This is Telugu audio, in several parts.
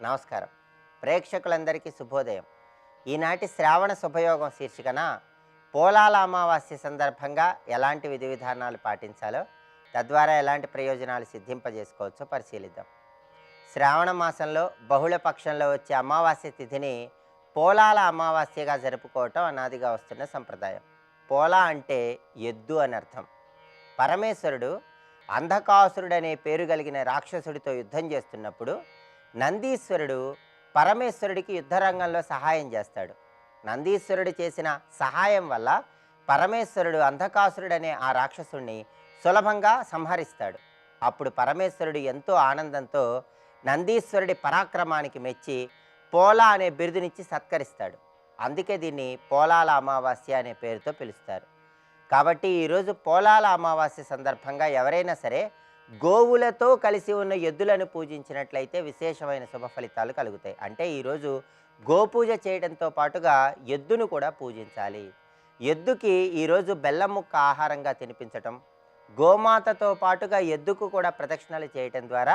నమస్కారం. ప్రేక్షకులందరికీ శుభోదయం. ఈనాటి శ్రావణ శుభయోగం శీర్షికన పోలాల అమావాస్య సందర్భంగా ఎలాంటి విధి విధానాలు పాటించాలో, తద్వారా ఎలాంటి ప్రయోజనాలు సిద్ధింపజేసుకోవచ్చో పరిశీలిద్దాం. శ్రావణ మాసంలో బహుళ పక్షంలో వచ్చే అమావాస్య తిథిని పోలాల అమావాస్యగా జరుపుకోవటం అనాదిగా వస్తున్న సంప్రదాయం. పోలా అంటే ఎద్దు అని అర్థం. పరమేశ్వరుడు అంధకాసురుడనే పేరు కలిగిన రాక్షసుడితో యుద్ధం చేస్తున్నప్పుడు నందీశ్వరుడు పరమేశ్వరుడికి యుద్ధరంగంలో సహాయం చేస్తాడు. నందీశ్వరుడు చేసిన సహాయం వల్ల పరమేశ్వరుడు అంధకాసురుడనే ఆ రాక్షసుడిని సులభంగా సంహరిస్తాడు. అప్పుడు పరమేశ్వరుడు ఎంతో ఆనందంతో నందీశ్వరుడి పరాక్రమానికి మెచ్చి పోలా అనే బిరుదునిచ్చి సత్కరిస్తాడు. అందుకే దీన్ని పోలాల అమావాస్య అనే పేరుతో పిలుస్తారు. కాబట్టి ఈరోజు పోలాల అమావాస్య సందర్భంగా ఎవరైనా సరే గోవులతో కలిసి ఉన్న ఎద్దులను పూజించినట్లయితే విశేషమైన శుభ ఫలితాలు కలుగుతాయి. అంటే ఈరోజు గోపూజ చేయడంతో పాటుగా ఎద్దును కూడా పూజించాలి. ఎద్దుకి ఈరోజు బెల్లం ముక్క ఆహారంగా తినిపించటం, గోమాతతో పాటుగా ఎద్దుకు కూడా ప్రదక్షిణలు చేయటం ద్వారా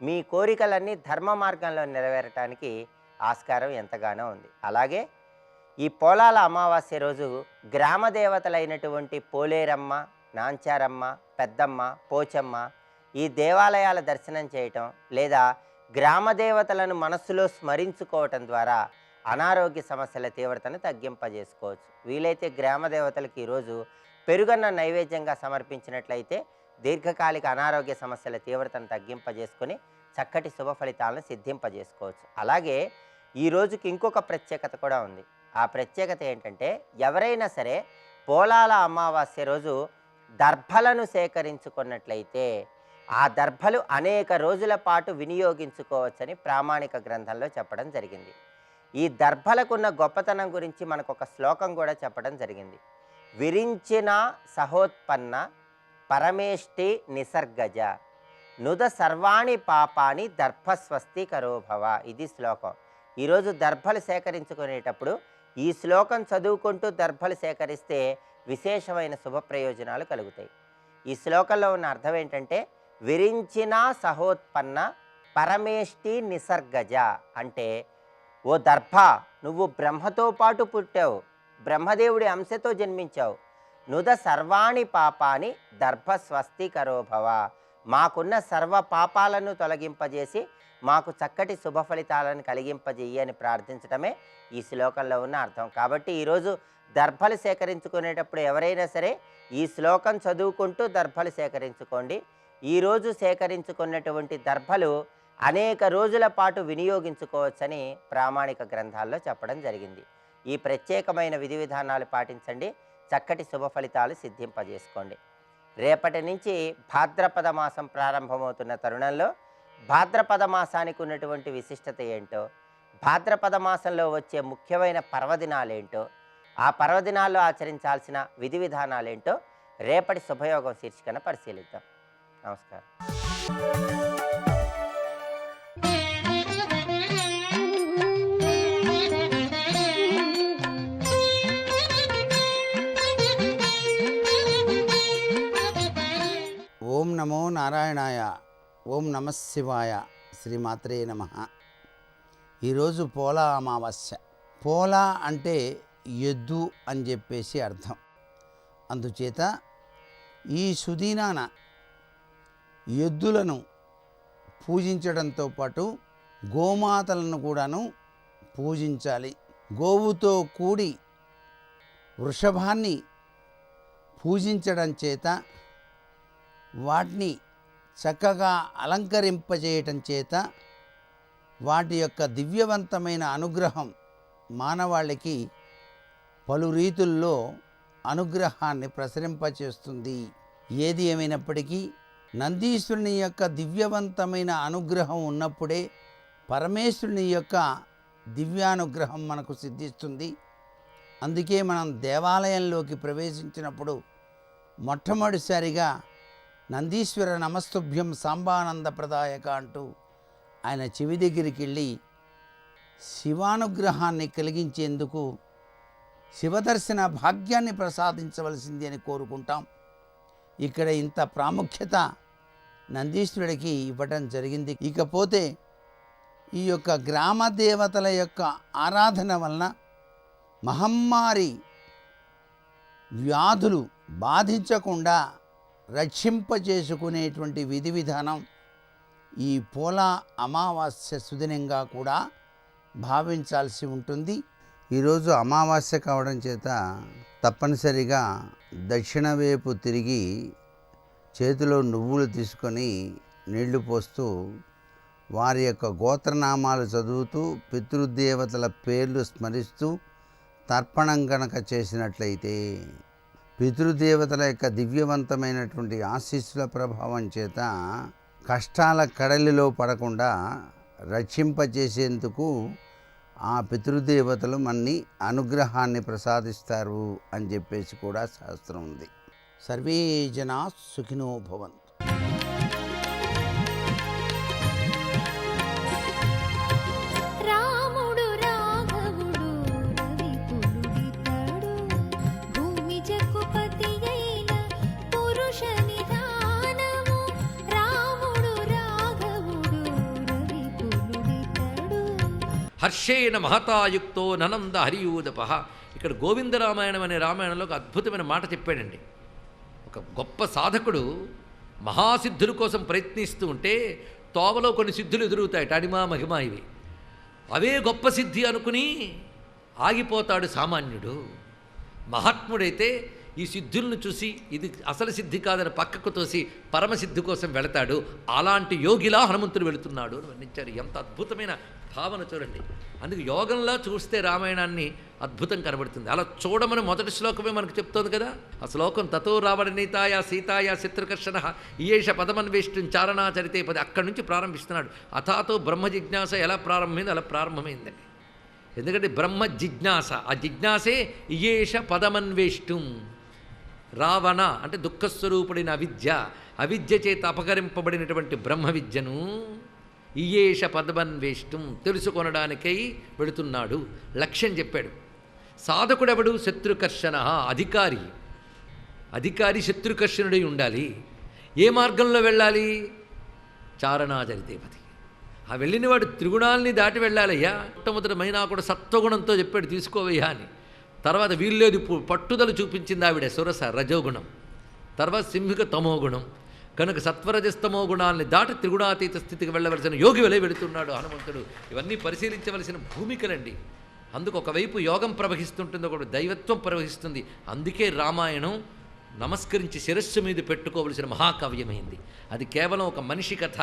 మీ కోరికలన్నీ ధర్మ మార్గంలో నెరవేరటానికి ఆస్కారం ఎంతగానో ఉంది. అలాగే ఈ పోలాల అమావాస్య రోజు గ్రామ దేవతలైనటువంటి పోలేరమ్మ, నాంచారమ్మ, పెద్దమ్మ, పోచమ్మ ఈ దేవాలయాల దర్శనం చేయటం లేదా గ్రామ దేవతలను మనస్సులో స్మరించుకోవటం ద్వారా అనారోగ్య సమస్యల తీవ్రతను తగ్గింపజేసుకోవచ్చు. వీలైతే గ్రామ దేవతలకు ఈరోజు పెరుగన్న నైవేద్యంగా సమర్పించినట్లయితే దీర్ఘకాలిక అనారోగ్య సమస్యల తీవ్రతను తగ్గింపజేసుకొని చక్కటి శుభ ఫలితాలను సిద్ధింపజేసుకోవచ్చు. అలాగే ఈ రోజుకి ఇంకొక ప్రత్యేకత కూడా ఉంది. ఆ ప్రత్యేకత ఏంటంటే ఎవరైనా సరే పోలాల అమావాస్య రోజు దర్భలను సేకరించుకున్నట్లయితే ఆ దర్భలు అనేక రోజుల పాటు వినియోగించుకోవచ్చని ప్రామాణిక గ్రంథంలో చెప్పడం జరిగింది. ఈ దర్భలకున్న గొప్పతనం గురించి మనకు ఒక శ్లోకం కూడా చెప్పడం జరిగింది. విరించిన సహోత్పన్న పరమేష్టి నిసర్గజ నుద సర్వాణి పాపాని దర్భస్వస్తి కరోభవ. ఇది శ్లోకం. ఈరోజు దర్భలు సేకరించుకునేటప్పుడు ఈ శ్లోకం చదువుకుంటూ దర్భలు సేకరిస్తే విశేషమైన శుభ ప్రయోజనాలు కలుగుతాయి. ఈ శ్లోకంలో ఉన్న అర్థం ఏంటంటే విరించిన సహోత్పన్న పరమేష్టి నిసర్గజ అంటే, ఓ దర్భ, నువ్వు బ్రహ్మతో పాటు పుట్టావు, బ్రహ్మదేవుడి అంశతో జన్మించావు. నుద సర్వాణి పాపాని దర్భ స్వస్తి కరోభవ, మాకున్న సర్వ పాపాలను తొలగింపజేసి మాకు చక్కటి శుభ ఫలితాలను కలిగింపజేయి అని ప్రార్థించడమే ఈ శ్లోకంలో ఉన్న అర్థం. కాబట్టి ఈరోజు దర్భలు సేకరించుకునేటప్పుడు ఎవరైనా సరే ఈ శ్లోకం చదువుకుంటూ దర్భలు సేకరించుకోండి. ఈరోజు సేకరించుకున్నటువంటి దర్భలు అనేక రోజుల పాటు వినియోగించుకోవచ్చని ప్రామాణిక గ్రంథాల్లో చెప్పడం జరిగింది. ఈ ప్రత్యేకమైన విధి విధానాలు పాటించండి, చక్కటి శుభ ఫలితాలు సిద్ధింపజేసుకోండి. రేపటి నుంచి భాద్రపద మాసం ప్రారంభమవుతున్న తరుణంలో భాద్రపద మాసానికి ఉన్నటువంటి విశిష్టత ఏంటో, భాద్రపద మాసంలో వచ్చే ముఖ్యమైన పర్వదినాలేంటో, ఆ పర్వదినాల్లో ఆచరించాల్సిన విధి విధానాలేంటో రేపటి శుభయోగం శీర్షికన పరిశీలిద్దాం. నమస్కారం. ఓం నమో నారాయణాయ. ఓం నమశివాయ. శ్రీమాత్రే నమః. ఈరోజు పోలా అమావాస్య. పోలా అంటే ఎద్దు అని చెప్పేసి అర్థం. అందుచేత ఈ సుదీనాన ఎద్దులను పూజించడంతో పాటు గోమాతలను కూడాను పూజించాలి. గోవుతో కూడి వృషభాన్ని పూజించడం చేత వాటిని చక్కగా అలంకరింపజేయటం చేత వాటి యొక్క దివ్యవంతమైన అనుగ్రహం మానవాళికి పలు రీతుల్లో అనుగ్రహాన్ని ప్రసరింపచేస్తుంది. ఏది ఏమైనప్పటికీ నందీశ్వరుని యొక్క దివ్యవంతమైన అనుగ్రహం ఉన్నప్పుడే పరమేశ్వరుని యొక్క దివ్యానుగ్రహం మనకు సిద్ధిస్తుంది. అందుకే మనం దేవాలయంలోకి ప్రవేశించినప్పుడు మొట్టమొదటిసారిగా నందీశ్వర నమస్తుభ్యం సాంబానంద ప్రదాయక అంటూ ఆయన చెవి దగ్గరికి వెళ్ళి శివానుగ్రహాన్ని కలిగించేందుకు శివదర్శన భాగ్యాన్ని ప్రసాదించవలసింది అని కోరుకుంటాం. ఇక్కడ ఇంత ప్రాముఖ్యత నందీశ్వరుడికి ఇవ్వటం జరిగింది. ఇకపోతే ఈ యొక్క గ్రామ దేవతల యొక్క ఆరాధన వలన మహమ్మారి వ్యాధులు బాధించకుండా రక్షింపచేసుకునేటువంటి విధి విధానం ఈ పోలా అమావాస్య సుదినంగా కూడా భావించాల్సి ఉంటుంది. ఈరోజు అమావాస్య కావడం చేత తప్పనిసరిగా దక్షిణ వైపు తిరిగి చేతిలో నువ్వులు తీసుకొని నీళ్లు పోస్తూ వారి యొక్క గోత్రనామాలు చదువుతూ పితృదేవతల పేర్లు స్మరిస్తూ తర్పణం కనుక చేసినట్లయితే పితృదేవతల యొక్క దివ్యవంతమైనటువంటి ఆశీస్సుల ప్రభావం చేత కష్టాల కడలిలో పడకుండా రక్షింపచేసేందుకు ఆ పితృదేవతలు మన్ని అనుగ్రహాన్ని ప్రసాదిస్తారు అని చెప్పేసి కూడా శాస్త్రం ఉంది. సర్వే జనా సుఖినో భవంతు. రాముడు రాఘవుడు రవికులుడితడు భూమి జగ్గుపతి అయిన పురుష నిధానము రాముడు రాఘవుడు రవికులుడితడు. హర్షేణ మహతాయుక్తో ననంద హరియూదప. ఇక్కడ గోవిందరామాయణం అనే రామాయణంలో ఒక అద్భుతమైన మాట చెప్పాడండి. ఒక గొప్ప సాధకుడు మహాసిద్ధుల కోసం ప్రయత్నిస్తూ ఉంటే తోవలో కొన్ని సిద్ధులు ఎదురుగుతాయి, అడిమా మహిమా ఇవి. అవే గొప్ప సిద్ధి అనుకుని ఆగిపోతాడు సామాన్యుడు. మహాత్ముడైతే ఈ సిద్ధులను చూసి ఇది అసలు సిద్ధి కాదని పక్కకు తోసి పరమసిద్ధి కోసం వెళతాడు. అలాంటి యోగిలా హనుమంతుడు వెళుతున్నాడు అని వర్ణించారు. ఎంత అద్భుతమైన భావన చూడండి. అందుకు యోగంలా చూస్తే రామాయణాన్ని అద్భుతం కనబడుతుంది. అలా చూడమని మొదటి శ్లోకమే మనకు చెప్తోంది కదా. ఆ శ్లోకం తతో రావణనీతాయ సీతాయ శత్రుకర్షణ ఈయేష పదమన్వేష్టం చారణాచరితే పది, అక్కడి నుంచి ప్రారంభిస్తున్నాడు. అథాతో బ్రహ్మ జిజ్ఞాస ఎలా ప్రారంభమైంది అలా ప్రారంభమైందండి. ఎందుకంటే బ్రహ్మ జిజ్ఞాస, ఆ జిజ్ఞాసే ఈయేష పదమన్వేష్టం. రావణ అంటే దుఃఖస్వరూపుడైన అవిద్య, అవిద్య చేత అపహరింపబడినటువంటి బ్రహ్మ విద్యను ఈయేష పదమన్వేష్టం తెలుసుకొనడానికై వెళుతున్నాడు. లక్ష్యం చెప్పాడు. సాధకుడెవడు? శత్రుకర్షణ, అధికారి. అధికారి శత్రుకర్షణుడై ఉండాలి. ఏ మార్గంలో వెళ్ళాలి? చారణాచరితేపతి. ఆ వెళ్ళినవాడు త్రిగుణాలని దాటి వెళ్ళాలయ్యా. మొట్టమొదటి మైనా కూడా సత్వగుణంతో చెప్పాడు తీసుకోవయ్యా అని. తర్వాత వీల్లేదు పట్టుదల చూపించింది ఆవిడ సురస రజోగుణం. తర్వాత సింహిక తమోగుణం. కనుక సత్వరజస్తమో గుణాలని దాటి త్రిగుణాతీత స్థితికి వెళ్ళవలసిన యోగి వలె వెళుతున్నాడు హనుమంతుడు. ఇవన్నీ పరిశీలించవలసిన భూమికలండి. అందుకు ఒకవైపు యోగం ప్రవహిస్తుంటుంది, ఒకటి దైవత్వం ప్రవహిస్తుంది. అందుకే రామాయణం నమస్కరించి శిరస్సు మీద పెట్టుకోవలసిన మహాకావ్యమైంది. అది కేవలం ఒక మనిషి కథ,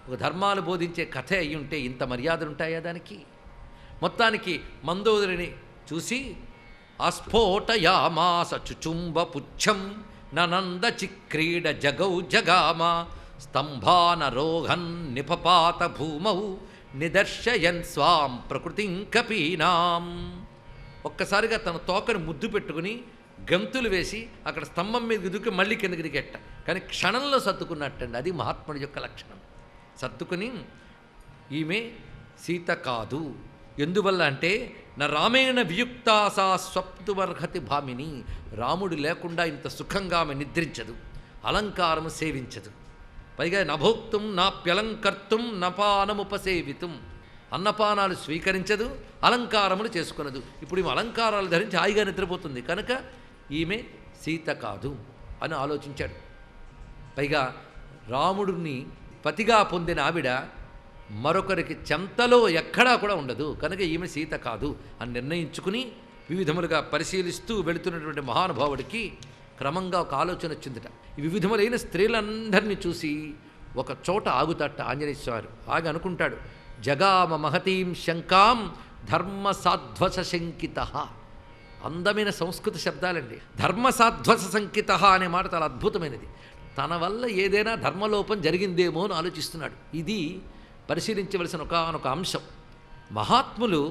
ఒక ధర్మాలు బోధించే కథ అయి ఉంటే ఇంత మర్యాదలుంటాయా దానికి? మొత్తానికి మందోదరిని చూసి అస్ఫోటయామాస చుచుంబ పుచ్చం ననంద చిక్రీడ జగౌ జగామ స్తంభానరోహన్ నిపపాత భూమౌ నిదర్శయన్ స్వాం ప్రకృతిం కపీనాం. ఒక్కసారిగా తన తోకను ముద్దు పెట్టుకుని గంతులు వేసి అక్కడ స్తంభం మీద దిగుకి మళ్ళీ కిందకి దిగెట్ట. కానీ క్షణంలో సర్దుకున్నట్టండి. అది మహాత్ముడి యొక్క లక్షణం. సర్దుకుని ఈమె సీత కాదు. ఎందువల్ల అంటే నా రామేణ వియుక్తా సా స్వప్తువర్హతి భామిని. రాముడు లేకుండా ఇంత సుఖంగా ఆమె నిద్రించదు, అలంకారము సేవించదు. పైగా నభోక్తం నాప్యలంకర్తం నపానముపసేవితం. అన్నపానాలు స్వీకరించదు, అలంకారములు చేసుకునదు. ఇప్పుడు ఈమె అలంకారాలు ధరించి హాయిగా నిద్రపోతుంది. కనుక ఈమె సీత కాదు అని ఆలోచించాడు. పైగా రాముడిని పతిగా పొందిన ఆవిడ మరొకరికి చెంతలో ఎక్కడా కూడా ఉండదు. కనుక ఈమె సీత కాదు అని నిర్ణయించుకుని వివిధములుగా పరిశీలిస్తూ వెళుతున్నటువంటి మహానుభావుడికి క్రమంగా ఒక ఆలోచన వచ్చిందట. ఈ వివిధములైన స్త్రీలందరినీ చూసి ఒక చోట ఆగుతట ఆంజనేయ స్వామి. ఆగి అనుకుంటాడు, జగామ మహతీం శంకాం ధర్మసాధ్వస శంకిత. అందమైన సంస్కృత శబ్దాలండి. ధర్మసాధ్వస శంకిత అనే మాట చాలా అద్భుతమైనది. తన వల్ల ఏదైనా ధర్మలోపం జరిగిందేమో అని ఆలోచిస్తున్నాడు. ఇది పరిశీలించవలసిన ఒకనొక అంశం. మహాత్ములు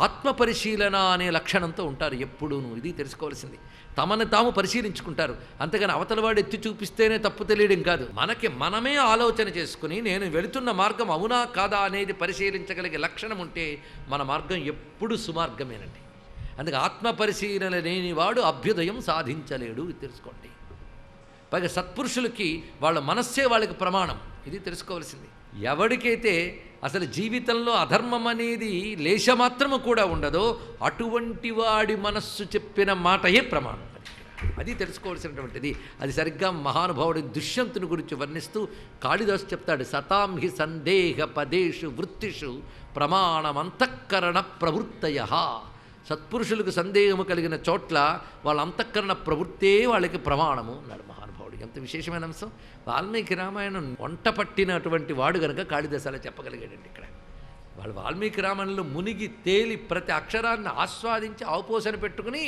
ఆత్మపరిశీలన అనే లక్షణంతో ఉంటారు ఎప్పుడూను. ఇది తెలుసుకోవాల్సింది. తమను తాము పరిశీలించుకుంటారు. అంతేగాని అవతలవాడు ఎత్తి చూపిస్తేనే తప్పు తెలియడం కాదు. మనకి మనమే ఆలోచన చేసుకుని నేను వెళుతున్న మార్గం అవునా కాదా అనేది పరిశీలించగలిగే లక్షణం ఉంటే మన మార్గం ఎప్పుడు సుమార్గమేనండి. అందుకే ఆత్మపరిశీలన లేనివాడు అభ్యుదయం సాధించలేడు. ఇది తెలుసుకోండి. పైగా సత్పురుషులకి వాళ్ళ మనస్సే వాళ్ళకి ప్రమాణం. ఇది తెలుసుకోవాల్సింది. ఎవరికైతే అసలు జీవితంలో అధర్మం అనేది లేశమాత్రము కూడా ఉండదో అటువంటి వాడి మనస్సు చెప్పిన మాటయే ప్రమాణం. అది తెలుసుకోవాల్సినటువంటిది. అది సరిగ్గా మహానుభావుడి దుష్యంతుని గురించి వర్ణిస్తూ కాళిదాసు చెప్తాడు, సతాం హి సందేహ పదేషు వృత్తిషు ప్రమాణమంతఃకరణ ప్రవృత్తయ. సత్పురుషులకు సందేహము కలిగిన చోట్ల వాళ్ళ అంతఃకరణ ప్రవృత్తే వాళ్ళకి ప్రమాణము అన్నాడు మహానుభావుడు. ఎంత విశేషమైన అంశం. వాల్మీకి రామాయణం వంట పట్టినటువంటి వాడు కనుక కాళిదాసు అలా చెప్పగలిగాడండి. ఇక్కడ వాళ్ళు వాల్మీకి రామాయణంలో మునిగి తేలి ప్రతి అక్షరాన్ని ఆస్వాదించి ఆవుపోసన పెట్టుకుని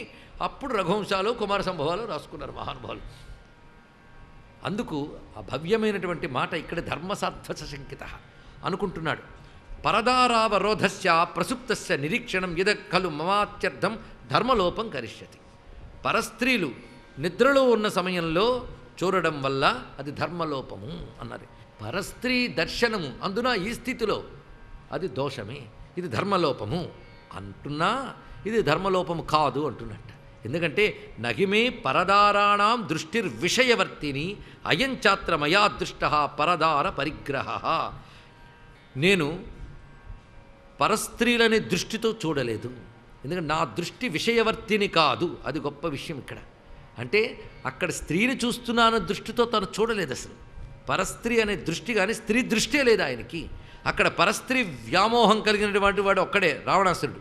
అప్పుడు రఘువంశాలు కుమార సంభవాలు రాసుకున్నారు మహానుభావులు. అందుకు ఆ భవ్యమైనటువంటి మాట ఇక్కడ ధర్మసాధ్వస శంకిత అనుకుంటున్నాడు. పరదారావరోధస్య ప్రసుప్తస్య నిరీక్షణం యద ఖలు మమాత్యర్థం ధర్మలోపం కరిష్యతి. పరస్త్రీలు నిద్రలో ఉన్న సమయంలో చూడడం వల్ల అది ధర్మలోపము అన్నది. పరస్త్రీ దర్శనము అందున ఈ స్థితిలో అది దోషమే, ఇది ధర్మలోపము అంటున్నా ఇది ధర్మలోపము కాదు అంటున్నట్ట. ఎందుకంటే నహిమే పరదారాణం దృష్టిర్విషయవర్తిని అయంచాత్ర మయా దృష్ట పరదార పరిగ్రహ. నేను పరస్త్రీలని దృష్టితో చూడలేదు, ఎందుకంటే నా దృష్టి విషయవర్తిని కాదు. అది గొప్ప విషయం ఇక్కడ. అంటే అక్కడ స్త్రీని చూస్తున్నాను దృష్టితో తను చూడలేదు. అసలు పరస్త్రీ అనే దృష్టి కానీ స్త్రీ దృష్టే లేదు ఆయనకి. అక్కడ పరస్త్రీ వ్యామోహం కలిగినటువంటి వాడు ఒక్కడే రావణాసురుడు.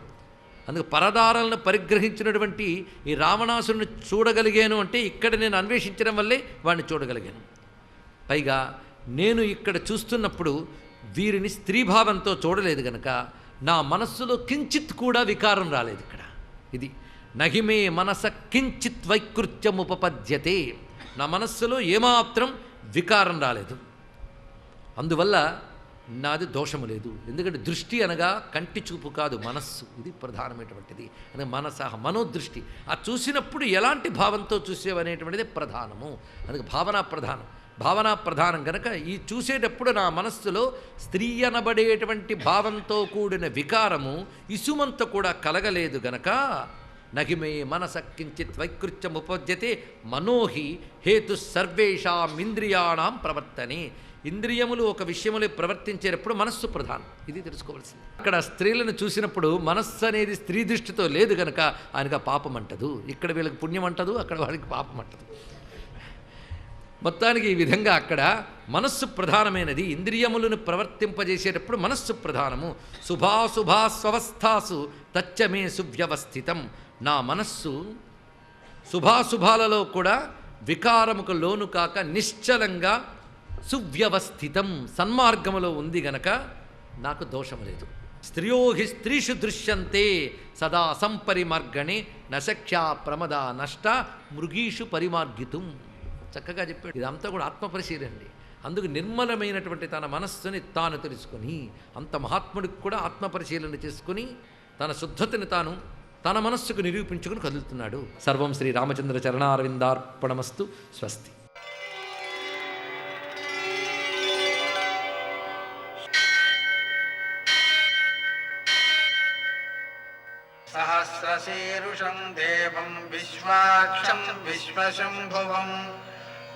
అందుకు పరదారాలను పరిగ్రహించినటువంటి ఈ రావణాసురుని చూడగలిగాను అంటే ఇక్కడ నేను అన్వేషించడం వల్లే వాడిని చూడగలిగాను. పైగా నేను ఇక్కడ చూస్తున్నప్పుడు వీరిని స్త్రీభావంతో చూడలేదు గనక నా మనస్సులో కించిత్ కూడా వికారం రాలేదు ఇక్కడ. ఇది నహిమే మనస కించిత్ వైకృత్యముపపద్యతే. నా మనస్సులో ఏమాత్రం వికారం రాలేదు. అందువల్ల నాది దోషము లేదు. ఎందుకంటే దృష్టి అనగా కంటి చూపు కాదు, మనస్సు. ఇది ప్రధానమైనటువంటిది. అంటే మనస మనోదృష్టి. ఆ చూసినప్పుడు ఎలాంటి భావంతో చూసేవనేటువంటిది ప్రధానము. అందుకే భావన ప్రధానం. భావన ప్రధానం కనుక ఈ చూసేటప్పుడు నా మనస్సులో స్త్రీ అనబడేటువంటి భావంతో కూడిన వికారము ఇసుమంత కూడా కలగలేదు గనక నహిమే మనస కించిత్ వైకృత్యముపద్యతే మనోహి హేతు సర్వేషాం ఇంద్రియాణం ప్రవర్తనే. ఇంద్రియములు ఒక విషయములు ప్రవర్తించేటప్పుడు మనస్సు ప్రధానం. ఇది తెలుసుకోవాల్సింది. అక్కడ స్త్రీలను చూసినప్పుడు మనస్సు అనేది స్త్రీ దృష్టితో లేదు కనుక ఆయనకు పాపం అంటదు. ఇక్కడ వీళ్ళకి పుణ్యం అంటదు, అక్కడ వాళ్ళకి పాపం అంటదు. మొత్తానికి ఈ విధంగా అక్కడ మనస్సు ప్రధానమైనది. ఇంద్రియములను ప్రవర్తింపజేసేటప్పుడు మనస్సు ప్రధానము. శుభాశుభాస్వస్థాసు తచ్చమే సువ్యవస్థితం. నా మనస్సు శుభాశుభాలలో కూడా వికారముకు లోను కాక నిశ్చలంగా సువ్యవస్థితం సన్మార్గములో ఉంది గనక నాకు దోషము లేదు. స్త్రియో హి స్త్రీషు దృశ్యంతే సదా సంపరిమార్గణే నశక్ష్యా ప్రమద నష్ట మృగీషు పరిమార్గితుం. చక్కగా చెప్పాడు. ఇదంతా కూడా ఆత్మపరిశీలనండి. అందుకు నిర్మలమైనటువంటి తన మనస్సుని తాను తెలుసుకొని, అంత మహాత్ముడికి కూడా ఆత్మపరిశీలన చేసుకుని తన శుద్ధతని తాను తన మనస్సుకు నిరూపించుకుని కదులుతున్నాడు. సర్వం శ్రీ రామచంద్ర చరణారవిందార్పణమస్తు. స్వస్తి. సహస్రశీరుషం దేవం విశ్వాక్షం విశ్వశంభువం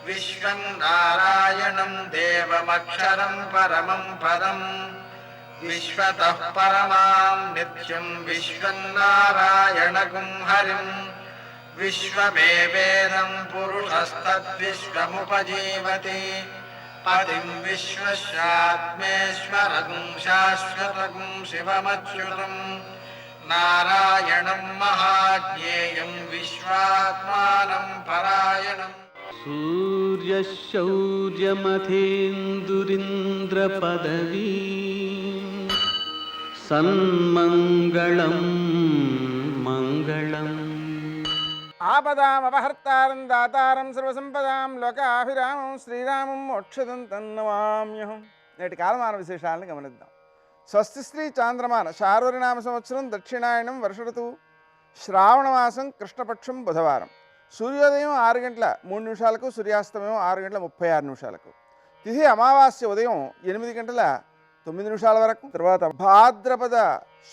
విశ్వం నారాయణం దేవమక్షరం పరమం పదం విశ్వతః పరమాం నిత్యం విశ్వం నారాయణగుం హరిం విశ్వమేవేదం పురుషస్తద్విశ్వముపజీవతి పతిం విశ్వస్యాత్మేశ్వరగుం శాశ్వతగుం శివమచ్యుతం నారాయణం మహాజ్ఞేయం విశ్వాత్మానం పరాయణం. సూర్యశౌర్యమథేందురింద్రపదవీ సన్మంగళం మంగళం. ఆపదామపహర్తారం దాతారం సర్వసంపదాం లోకాభిరామం శ్రీరామం మోక్షదం తన్నమామ్యహం. నేటి కాలమాన విశేషాలను గమనిద్దాం. స్వస్తి శ్రీ చాంద్రమాన శార్వరినామ సంవత్సరం దక్షిణాయనం వర్ష ఋతువు శ్రావణమాసం కృష్ణపక్షం బుధవారం. సూర్యోదయం 6:03, సూర్యాస్తమయం 6:36. తిథి అమావాస్య ఉదయం 8:09 వరకు. తర్వాత భాద్రపద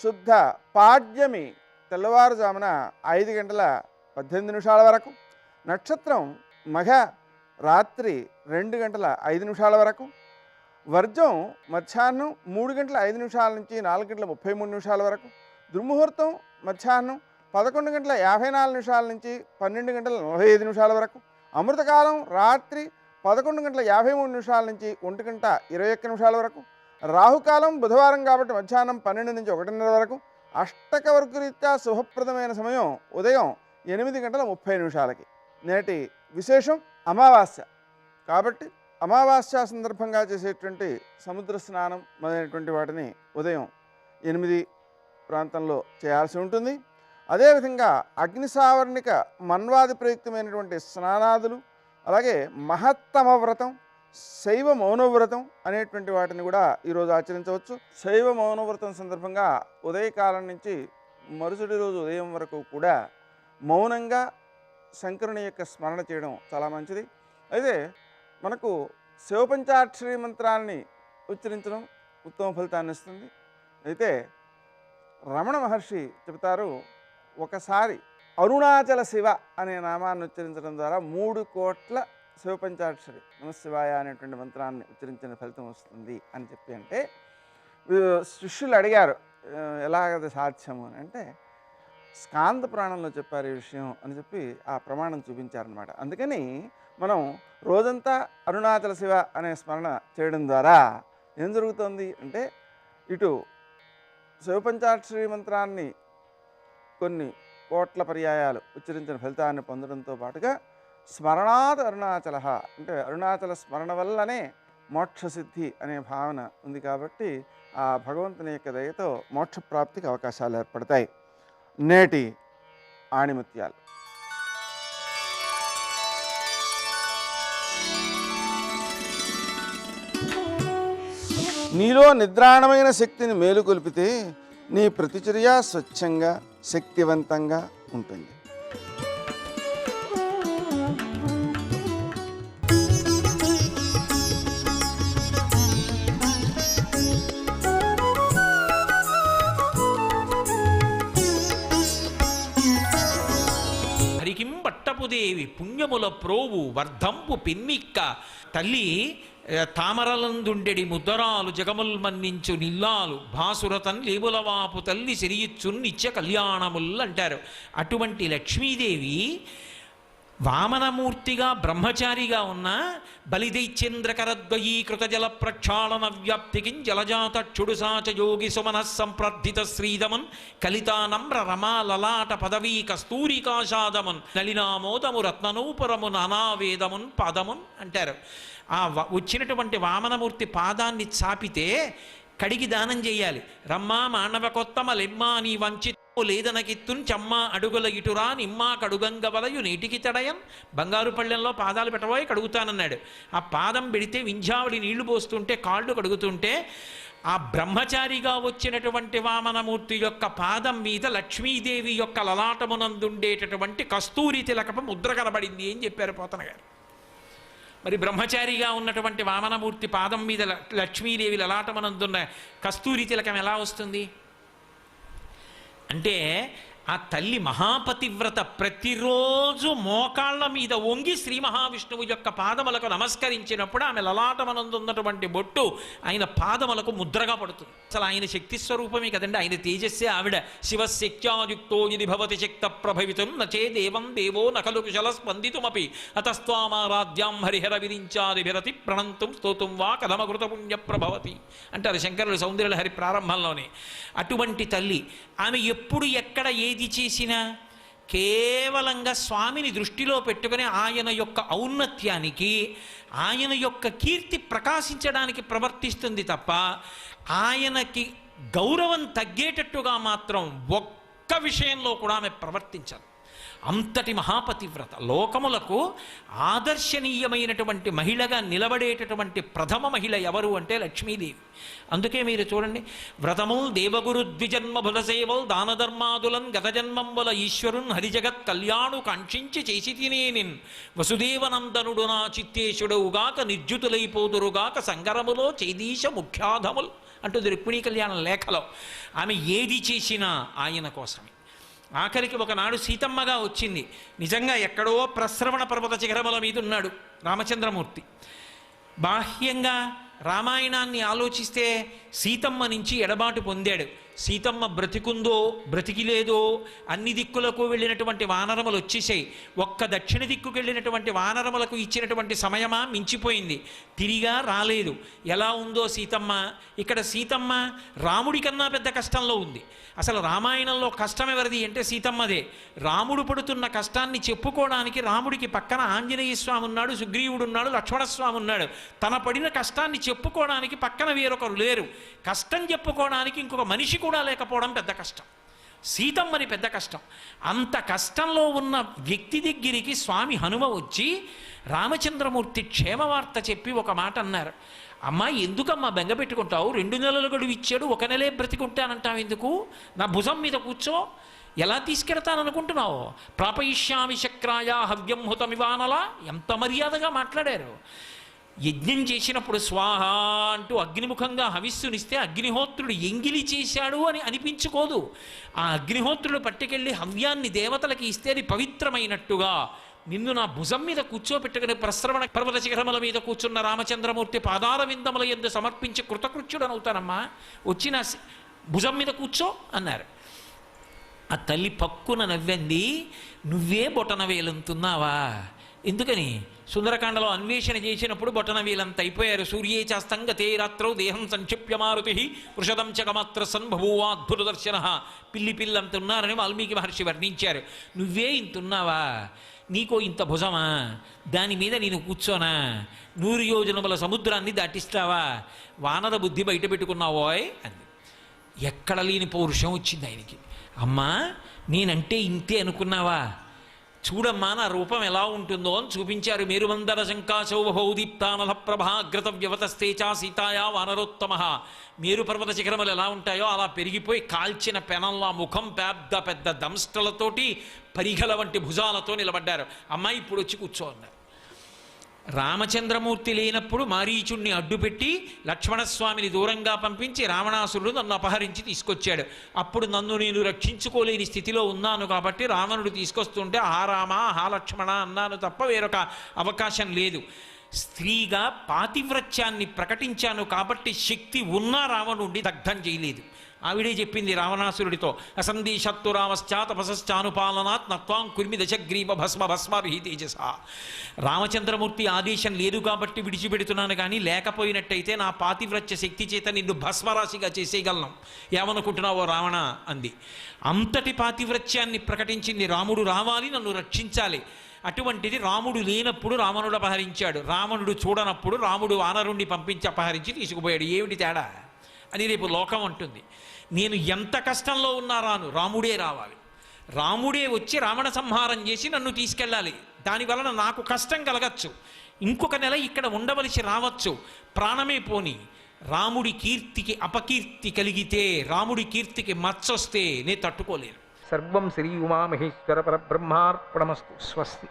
శుద్ధ పాడ్యమి తెల్లవారుజామున 5:18 వరకు. నక్షత్రం మఘ రాత్రి 2:05 వరకు. వర్జం మధ్యాహ్నం 3:05 నుంచి 4:33 వరకు, దుర్ముహూర్తం మధ్యాహ్నం 11:54 నుంచి 12:45 వరకు, అమృతకాలం రాత్రి 11:53 నుంచి 1:21 వరకు, రాహుకాలం బుధవారం కాబట్టి మధ్యాహ్నం 12 నుంచి 1:30 వరకు, అష్టక వర్గరీత్యా శుభప్రదమైన సమయం ఉదయం 8:30 నేటి విశేషం అమావాస్య కాబట్టి అమావాస్య సందర్భంగా చేసేటువంటి సముద్ర స్నానం మొదలైనటువంటి వాటిని ఉదయం 8 ప్రాంతంలో చేయాల్సి ఉంటుంది. అదేవిధంగా అగ్నిసావర్ణిక మన్వాది ప్రయుక్తమైనటువంటి స్నానాదులు, అలాగే మహత్తమ వ్రతం, శైవ మౌనవ్రతం అనేటువంటి వాటిని కూడా ఈరోజు ఆచరించవచ్చు. శైవ మౌనవ్రతం సందర్భంగా ఉదయకాలం నుంచి మరుసటి రోజు ఉదయం వరకు కూడా మౌనంగా శంకరుని యొక్క స్మరణ చేయడం చాలా మంచిది. అయితే మనకు శివపంచాక్షరి మంత్రాన్ని ఉచ్చరించడం ఉత్తమ ఫలితాన్ని ఇస్తుంది. అయితే రమణ మహర్షి చెబుతారు, ఒకసారి అరుణాచల శివ అనే నామాన్ని ఉచ్చరించడం ద్వారా 3 కోట్ల శివపంచాక్షరి నమశివాయ అనేటువంటి మంత్రాన్ని ఉచ్చరించిన ఫలితం వస్తుంది అని చెప్పి, అంటే శిష్యులు అడిగారు ఎలాగది సాధ్యము అని. అంటే స్కాంద పురాణంలో చెప్పారు ఈ విషయం అని చెప్పి ఆ ప్రమాణం చూపించారనమాట. అందుకని మనం రోజంతా అరుణాచల శివ అనే స్మరణ చేయడం ద్వారా ఏం జరుగుతుంది అంటే, ఇటు శివపంచాక్షరి మంత్రాన్ని కొన్ని కోట్ల పర్యాయాలు ఉచ్చరించిన ఫలితాన్ని పొందడంతో పాటుగా స్మరణాత్ అరుణాచల, అంటే అరుణాచల స్మరణ వల్లనే మోక్షసిద్ధి అనే భావన ఉంది కాబట్టి ఆ భగవంతుని యొక్క దయతో మోక్షప్రాప్తికి అవకాశాలు ఏర్పడతాయి. నేటి ఆణిముత్యాలు. నీలో నిద్రాణమైన శక్తిని మేలుకొల్పితే నీ ప్రతిచర్య స్వచ్ఛంగా శక్తివంతంగా ఉంటుంది. హరికిం పట్టపుదేవి పుణ్యముల ప్రోవు వర్ధంపు పిన్నిక్క తల్లి తామరలందుండెడి ముద్దరాలు జగముల్ మన్నించు నిల్లాలు భాసురతన్ లేబులవాపు తల్లి సిరియిచ్చున్ నిత్య కళ్యాణముల్ అంటారు. అటువంటి లక్ష్మీదేవి వామనమూర్తిగా బ్రహ్మచారిగా ఉన్న బలిదైచ్చేంద్రకరద్వయీ కృతజల ప్రక్షాళన వ్యాప్తికి జలజాతక్షుడు సాచయోగి సుమన సంప్రర్థిత శ్రీదమన్ కలితానమ్ర రమా లలాట పదవీ కస్తూరికాషాదమున్ నలినామోదము రత్ననూపురము నానావేదమున్ పాదమున్ అంటారు. ఆ వచ్చినటువంటి వామనమూర్తి పాదాన్ని చాపితే కడిగి దానం చేయాలి. రమ్మా మానవ కొత్తమ లెమ్మా నీ వంచి లేదనకిత్తున్ చమ్మా అడుగుల ఇటురా నిమ్మా కడుగంగ వలయు నీటికి తడయం, బంగారు పళ్ళెంలో పాదాలు పెట్టబోయి కడుగుతానన్నాడు. ఆ పాదం పెడితే వింధ్యావళి నీళ్లు పోస్తుంటే కాళ్ళు కడుగుతుంటే ఆ బ్రహ్మచారిగా వచ్చినటువంటి వామనమూర్తి యొక్క పాదం మీద లక్ష్మీదేవి యొక్క లలాటమునందుండేటటువంటి కస్తూరి తిలకపు ముద్ర కనబడింది అని చెప్పారు పోతన గారు. మరి బ్రహ్మచారిగా ఉన్నటువంటి వామనమూర్తి పాదం మీద లక్ష్మీదేవి లలాటమునందున్న కస్తూరి తిలకం ఎలా వస్తుంది అంటే, ఆ తల్లి మహాపతివ్రత ప్రతిరోజు మోకాళ్ళ మీద వంగి శ్రీ మహావిష్ణువు యొక్క పాదములకు నమస్కరించినప్పుడు ఆమె లలాటమనందున్నటువంటి బొట్టు ఆయన పాదములకు ముద్రగా పడుతుంది. అసలు ఆయన శక్తి స్వరూపమే కదండి, ఆయన తేజస్సే ఆవిడ. శివశక్త్యాయుక్తో ఇది భవతి శక్త ప్రభవితం నచే దేవం దేవో నకలు కుశల స్పందితుమపి అతస్త్వామారాధ్యాం హరిహర విరించాదిభిరతి ప్రణంతుం స్తోతుం వా కథమకృత పుణ్య ప్రభవతి అంటారు శంకరులు సౌందర్యలహరి ప్రారంభంలోనే. అటువంటి తల్లి ఆమె ఎప్పుడు ఎక్కడ ఏది చేసినా కేవలంగా స్వామిని దృష్టిలో పెట్టుకుని ఆయన యొక్క ఔన్నత్యానికి ఆయన యొక్క కీర్తి ప్రకాశించడానికి ప్రవర్తిస్తుంది తప్ప ఆయనకి గౌరవం తగ్గేటట్టుగా మాత్రం ఒక్క విషయంలో కూడా ఆమె ప్రవర్తించాలి. అంతటి మహాపతివ్రత, లోకములకు ఆదర్శనీయమైనటువంటి మహిళగా నిలబడేటటువంటి ప్రథమ మహిళ ఎవరు అంటే లక్ష్మీదేవి. అందుకే మీరు చూడండి, వ్రతముల్ దేవగురు ద్విజన్మ బుధసేవల్ దానధర్మాదులన్ గతజన్మంబుల ఈశ్వరున్ హరిజగత్ కళ్యాణు కాంక్షించి చేసి తినేనిన్ వసుదేవనందనుడు నా చిత్తేశుడవుగాక నిర్జుతులైపోదురుగాక సంగరములో చేదీశ ముఖ్యాధముల్ అంటుంది రుక్మిణీ కళ్యాణం లేఖలో. ఆమె ఏది చేసినా ఆయన కోసమే. ఆఖరికి ఒకనాడు సీతమ్మగా వచ్చింది. నిజంగా ఎక్కడో ప్రస్రవణ పర్వత శిఖరముల మీద ఉన్నాడు రామచంద్రమూర్తి. బాహ్యంగా రామాయణాన్ని ఆలోచిస్తే సీతమ్మ నుంచి ఎడబాటు పొందాడు. సీతమ్మ బ్రతికుందో బ్రతికిలేదో అన్ని దిక్కులకు వెళ్ళినటువంటి వానరములు వచ్చేసాయి. ఒక్క దక్షిణ దిక్కుకు వెళ్ళినటువంటి వానరములకు ఇచ్చినటువంటి సమయమా మించిపోయింది, తిరిగా రాలేదు. ఎలా ఉందో సీతమ్మ, ఇక్కడ సీతమ్మ రాముడి కన్నా పెద్ద కష్టంలో ఉంది. అసలు రామాయణంలో కష్టం ఎవరిది అంటే సీతమ్మదే. రాముడు పడుతున్న కష్టాన్ని చెప్పుకోవడానికి రాముడికి పక్కన ఆంజనేయ స్వామి ఉన్నాడు, సుగ్రీవుడు ఉన్నాడు, లక్ష్మణస్వామి ఉన్నాడు. తన పడిన కష్టాన్ని చెప్పుకోవడానికి పక్కన వేరొకరు లేరు. కష్టం చెప్పుకోవడానికి ఇంకొక మనిషి కూడా లేకపోవడం పెద్ద కష్టం. సీతమ్మని పెద్ద కష్టం. అంత కష్టంలో ఉన్న వ్యక్తి దగ్గరికి స్వామి హనుమ వచ్చి రామచంద్రమూర్తి క్షేమవార్త చెప్పి ఒక మాట అన్నారు. అమ్మా, ఎందుకమ్మా బెంగ పెట్టుకుంటావు? 2 నెలలు గడువు ఇచ్చాడు, 1 నెలే బ్రతికుంటానంటావు ఎందుకు? నా భుజం మీద కూర్చో, ఎలా తీసుకెడతాననుకుంటున్నావు? ప్రాపయిష్యామి శక్రాయ హవ్యం హుతమివానలా, ఎంత మర్యాదగా మాట్లాడారు. యజ్ఞం చేసినప్పుడు స్వాహ అంటూ అగ్నిముఖంగా హవిస్సునిస్తే అగ్నిహోత్రుడు ఎంగిలి చేశాడు అని అనిపించుకోదు. ఆ అగ్నిహోత్రుడు పట్టుకెళ్ళి హవ్యాన్ని దేవతలకి ఇస్తే అది పవిత్రమైనట్టుగా నిన్ను నా భుజం మీద కూర్చోపెట్టుకుని ప్రశ్రవణ పర్వత శిఖరముల మీద కూర్చున్న రామచంద్రమూర్తి పాదార విందముల యందు సమర్పించి కృతకృత్యుడనవుతానమ్మా, వచ్చి నా భుజం మీద కూర్చో అన్నారు. ఆ తల్లి పక్కున నవ్వంది, నువ్వే బొటన వేలుంటున్నావా? ఎందుకని? సుందరకాండలో అన్వేషణ చేసినప్పుడు బొటన వీలంత అయిపోయారు. సూర్యే చాస్తంగతే రాత్రౌ దేహం సంక్షిప్య మారుతి వృషదం చకమాత్ర సన్భూవాద్భుత దర్శన, పిల్లి పిల్లంత ఉన్నారని వాల్మీకి మహర్షి వర్ణించారు. నువ్వే ఇంతున్నావా? నీకో ఇంత భుజమా? దాని మీద నేను కూర్చోనా? 100 యోజనముల సముద్రాన్ని దాటిస్తావా? వానర బుద్ధి బయట పెట్టుకున్నావోయ్ అంది. ఎక్కడ లేని పౌరుషం వచ్చింది ఆయనకి. అమ్మా, నేనంటే ఇంతే అనుకున్నావా? చూడమ్మా నా రూపం ఎలా ఉంటుందో అని చూపించారు. మేరుమందర శంకాశౌభౌదీప్తానల ప్రభాగ్రత వ్యవతస్తేచా సీతాయా వానరోత్తమ. మేరు పర్వత శిఖరములు ఎలా ఉంటాయో అలా పెరిగిపోయి కాల్చిన పెనంలా ముఖం పెద్ద పెద్ద దంష్టలతోటి పరిఘల వంటి భుజాలతో నిలబడ్డారు. అమ్మాయి ఇప్పుడు వచ్చి కూర్చో అన్నారు. రామచంద్రమూర్తి లేనప్పుడు మారీచుణ్ణి అడ్డుపెట్టి లక్ష్మణస్వామిని దూరంగా పంపించి రావణాసురుడు నన్ను అపహరించి తీసుకొచ్చాడు. అప్పుడు నన్ను నేను రక్షించుకోలేని స్థితిలో ఉన్నాను కాబట్టి రావణుడు తీసుకొస్తుంటే హా రామ హా లక్ష్మణ అన్నాను తప్ప వేరొక అవకాశం లేదు. స్త్రీగా పాతివ్రత్యాన్ని ప్రకటించాను కాబట్టి శక్తి ఉన్నా రావణుడిని దగ్ధం చేయలేదు. ఆవిడే చెప్పింది రావణాసురుడితో, అసందేశత్తు రామశ్చా తపసశ్చానుపాలనాత్ నత్వాం కుర్మి దశగ్రీవ భస్మ భస్మాభిహి తేజస. రామచంద్రమూర్తి ఆదేశం లేదు కాబట్టి విడిచిపెడుతున్నాను, కానీ లేకపోయినట్టయితే నా పాతివ్రత్య శక్తి చేత నిన్ను భస్మరాశిగా చేసేయగలను. ఏమనుకుంటున్నావో రావణ అంది. అంతటి పాతివ్రత్యాన్ని ప్రకటించింది. రాముడు రావాలి, నన్ను రక్షించాలి. అటువంటిది రాముడు లేనప్పుడు రావణుడు అపహరించాడు, రావణుడు చూడనప్పుడు రాముడు వానరుణ్ణి పంపించి అపహరించి తీసుకుపోయాడు. ఏమిటి తేడా అని రేపు లోకం అంటుంది. నేను ఎంత కష్టంలో ఉన్నా రాను, రాముడే రావాలి. రాముడే వచ్చి రావణ సంహారం చేసి నన్ను తీసుకెళ్ళాలి. దానివలన నాకు కష్టం కలగచ్చు, 1 నెల ఇక్కడ ఉండవలసి రావచ్చు, ప్రాణమే పోని. రాముడి కీర్తికి అపకీర్తి కలిగితే, రాముడి కీర్తికి మచ్చొస్తే నేను తట్టుకోలేను. సర్వం శ్రీ ఉమామహేశ్వర పరబ్రహ్మార్పణమస్తు. స్వస్తి.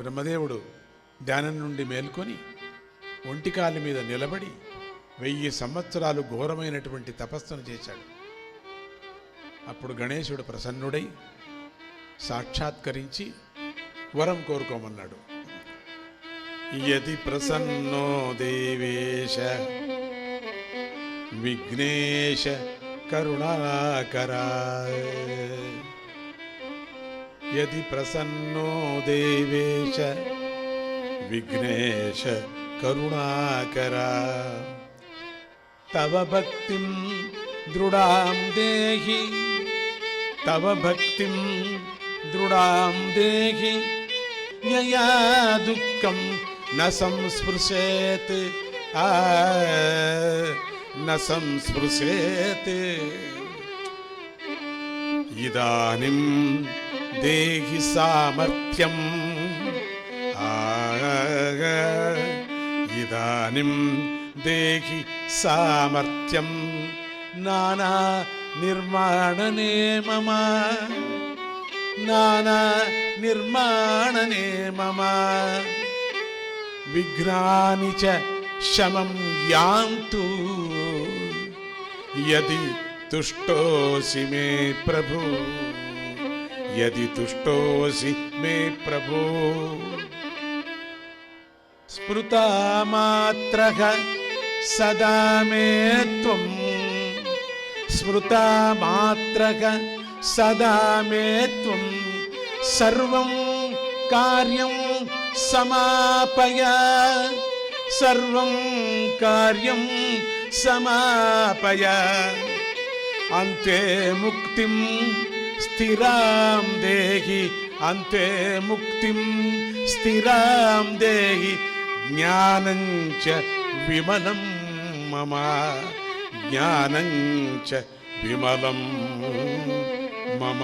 బ్రహ్మదేవుడు ధ్యానం నుండి మేల్కొని ఒంటికాలి మీద నిలబడి 1000 సంవత్సరాలు ఘోరమైనటువంటి తపస్సును చేశాడు. అప్పుడు గణేశుడు ప్రసన్నుడై సాక్షాత్కరించి వరం కోరుకోమన్నాడు. యది ప్రసన్నో దేవేశ విఘ్నేశ కరుణాకరా, యది ప్రసన్నో దేవేశ విఘ్నేశ కరుణాకరా, తవ భక్తిం దృఢాం దేహి, తవ భక్తిం దృఢాం దేహి, యయా దుఃఖం న సంస్పృశేత్, న సంస్పృశేత్. ఇదానిం దేహి సామర్థ్యం, ఇదానిం దేహి సామర్థ్యం, నానా నిర్మాణనే మమ, నానా నిర్మాణనే మమ, విఘ్నాని చ శమం యాంతు యది తుష్టోసి మే ప్రభు, యది తుష్టోసి మే ప్రభు. స్మృతామాత్రః సదా మే త్వం, స్మృతామాత్రః సదా మే త్వం, సర్వం కార్యం సమాపయ, సర్వం కార్యం సమాపయ. అంతే ముక్తిం స్థిరాం దేహి, అంతే ముక్తిం స్థిరాం దేహి. జ్ఞానం చ విమలం మమ, జ్ఞానం చ విమలం మమ.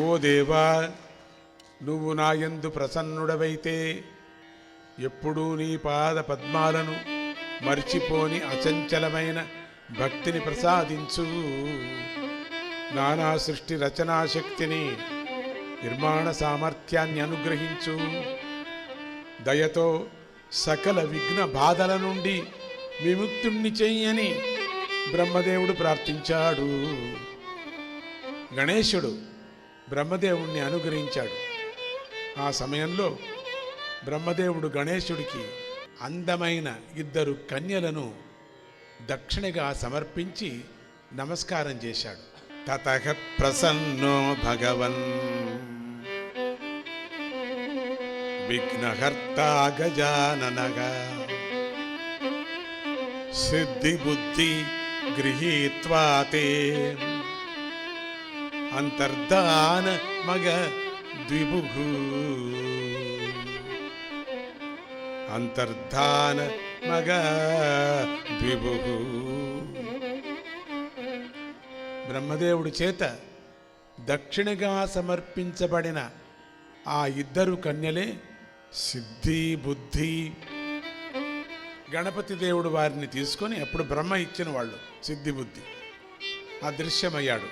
ఓ దేవా, నువ్వు నాయందు ప్రసన్నుడవైతే ఎప్పుడూ నీ పాద పద్మాలను మర్చిపోని అచంచలమైన భక్తిని ప్రసాదించు. నానా సృష్టి రచనా శక్తిని, నిర్మాణ సామర్థ్యాన్ని అనుగ్రహించు. దయతో సకల విఘ్న బాధల నుండి విముక్తుణ్ణి చెయ్యని బ్రహ్మదేవుడు ప్రార్థించాడు. గణేశుడు బ్రహ్మదేవుణ్ణి అనుగ్రహించాడు. ఆ సమయంలో బ్రహ్మదేవుడు గణేశుడికి అందమైన 2 కన్యలను దక్షిణగా సమర్పించి నమస్కారం చేశాడు. తతః ప్రసన్నో భగవన్ విఘ్నహర్తా గజాననగా సిద్ధి బుద్ధి గృహీత్వా తే అంతర్ధాన మగ ద్విభుః, అంతర్ధాన మగ ద్విభుః. బ్రహ్మదేవుడి చేత దక్షిణగా సమర్పించబడిన ఆ 2 కన్యలే సిద్ధి బుద్ధి. గణపతి దేవుడు వారిని తీసుకొని అప్పుడు బ్రహ్మ ఇచ్చిన వాళ్ళు సిద్ధి బుద్ధి అదృశ్యమయ్యాడు.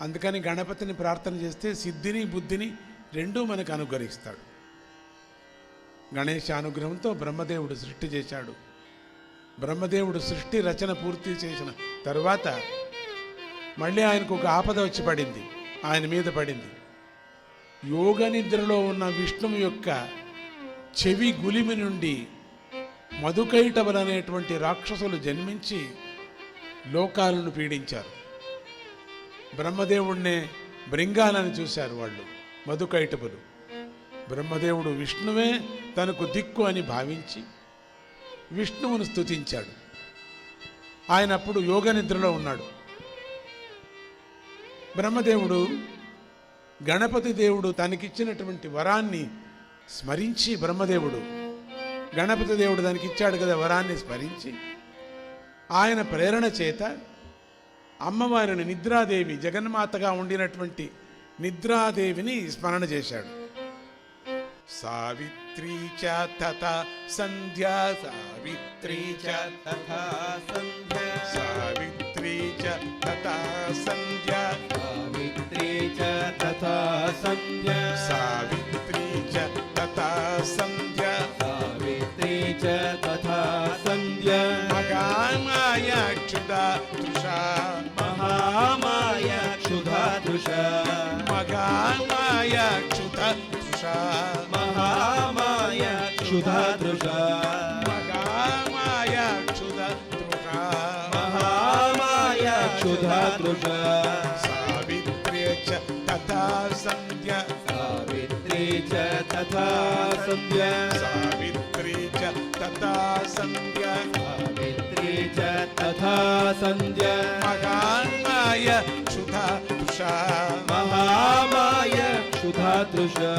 అందుకని గణపతిని ప్రార్థన చేస్తే సిద్ధిని బుద్ధిని రెండూ మనకు అనుగ్రహిస్తాడు. గణేశ అనుగ్రహంతో బ్రహ్మదేవుడు సృష్టి చేశాడు. బ్రహ్మదేవుడు సృష్టి రచన పూర్తి చేసిన తరువాత మళ్ళీ ఆయనకు ఒక ఆపద వచ్చి పడింది, ఆయన మీద పడింది. యోగ నిద్రలో ఉన్న విష్ణువు యొక్క చెవి గులిమి నుండి మధుకైటవులు అనేటువంటి రాక్షసులు జన్మించి లోకాలను పీడించారు. బ్రహ్మదేవుణ్ణే భృంగాలని చూశారు వాళ్ళు మధుకైటవులు. బ్రహ్మదేవుడు విష్ణువే తనకు దిక్కు అని భావించి విష్ణువును స్తుతించాడు. ఆయన అప్పుడు యోగ నిద్రలో ఉన్నాడు. బ్రహ్మదేవుడు గణపతి దేవుడు తనకిచ్చినటువంటి వరాన్ని స్మరించి, బ్రహ్మదేవుడు గణపతి దేవుడు తనకిచ్చాడు కదా వరాన్ని స్మరించి, ఆయన ప్రేరణ చేత అమ్మవారిని నిద్రాదేవి, జగన్మాతగా ఉండినటువంటి నిద్రాదేవిని స్మరణ చేశాడు. సావిత్రీ చ తథా సంధ్యా, సావిత్రీ చ తథా సంధ్యా, సావిత్రీ చ తథా సంధ్యా, సావిత్రీ చ తథా సంధ్యా, సావిత్రీ చ తథా సంధ్యా, సావిత్రీ చ తథా సంధ్యా. మహామాయా క్షుధా తృషా, మహామాయా క్షుధా తృషా, మహామాయా క్షుధా తృషా, మహామాయా క్షుధా తృషా, మహామాయా క్షుధా తృషా, మహామాయా క్షుధా తృషా. సావిత్రీ చ తథా సంధ్యా, సావిత్రీ చ తథా సంధ్యా, సావిత్రీ చ తథా సంధ్యా, సావిత్రీ చ తథా సంధ్యా. మహామాయా క్షుధా తృషా, మహామాయా క్షుధా తృషా.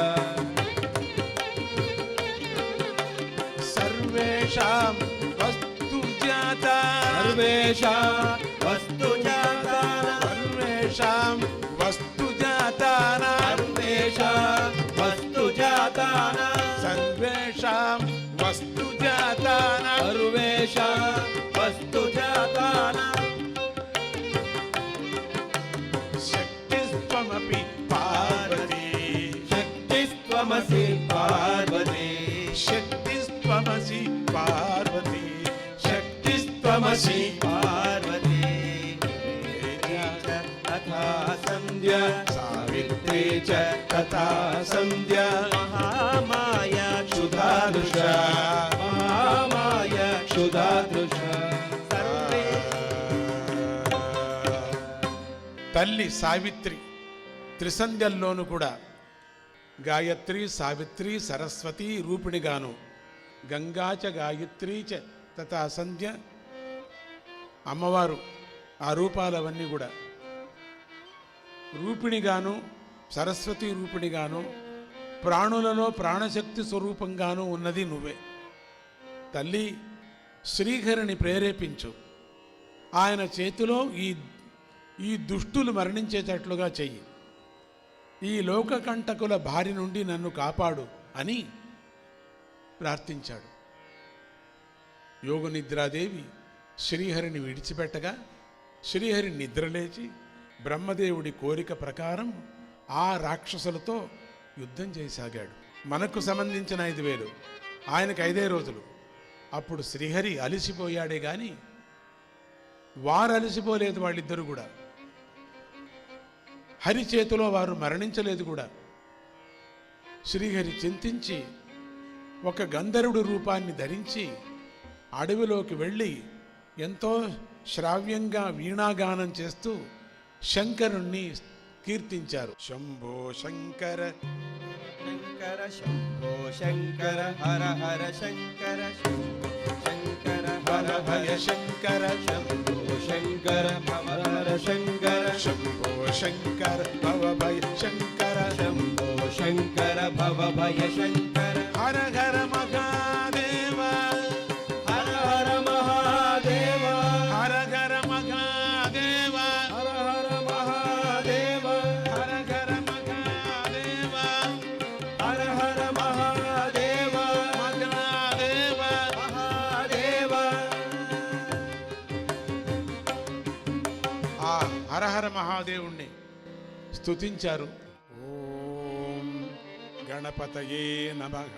సర్వేషాం వస్తు జాతా, సర్వేషాం వస్తు జాతా, సర్వేషాం వస్తు జాతానా, సర్వేషాం వస్తు జాతానా, సర్వేషాం వస్తు జాతానా, సర్వేషాం వస్తు జాతానా. శక్తిస్త్వమపి పార్వతీ, శక్తిస్త్వమసి తులసి పార్వతీ తథా సంధ్య సావిత్రీ చ తథా సంధ్య మహామాయ క్షుధాదృశ మహామాయ క్షుధాదృశ సర్వే. తల్లి సావిత్రి త్రిసంధ్యల్లోనూ కూడా గాయత్రి సావిత్రి సరస్వతి రూపిణిగాను గంగాచ గాయత్రి చ తథా సంధ్య అమ్మవారు ఆ రూపాలవన్నీ కూడా రూపిణిగాను సరస్వతి రూపిణిగాను ప్రాణులలో ప్రాణశక్తి స్వరూపంగాను ఉన్నది నువ్వే. తల్లి శ్రీహరిని ప్రేరేపించు, ఆయన చేతిలో ఈ దుష్టులు మరణించేటట్లుగా చెయ్యి, ఈ లోకకంటకుల బారి నుండి నన్ను కాపాడు అని ప్రార్థించాడు. యోగనిద్రాదేవి శ్రీహరిని విడిచిపెట్టగా శ్రీహరి నిద్రలేచి బ్రహ్మదేవుడి కోరిక ప్రకారం ఆ రాక్షసులతో యుద్ధం చేయసాగాడు. మనకు సంబంధించిన 5,000, ఆయనకు 5 రోజులు. అప్పుడు శ్రీహరి అలిసిపోయాడే గాని వారు అలిసిపోలేదు. వాళ్ళిద్దరూ కూడా హరి చేతిలో వారు మరణించలేదు కూడా. శ్రీహరి చింతించి ఒక గంధర్వుడి రూపాన్ని ధరించి అడవిలోకి వెళ్ళి ఎంతో శ్రావ్యంగా వీణాగానం చేస్తూ శంకరుణ్ణి కీర్తించారు. శంభో శంకర శంకర శంభో శంకర హర హర శంకర శంభో శంకర హర హర శంకర శంభో శంకర భవ హర శంకర శంభో శంకర భవ భయ శంకర శంభో శంకర భవ భయ శంకర హర హర మహాదేవ హర హర మహాదేవ హర హర మహాదేవ హర హర మహాదేవ హర హర మహాదేవ హర హర మహాదేవ మహాదేవ మహాదేవ. ఆ హరహర మహాదేవుణ్ణి స్తుతించారు. ఓం గణపతయే నమః.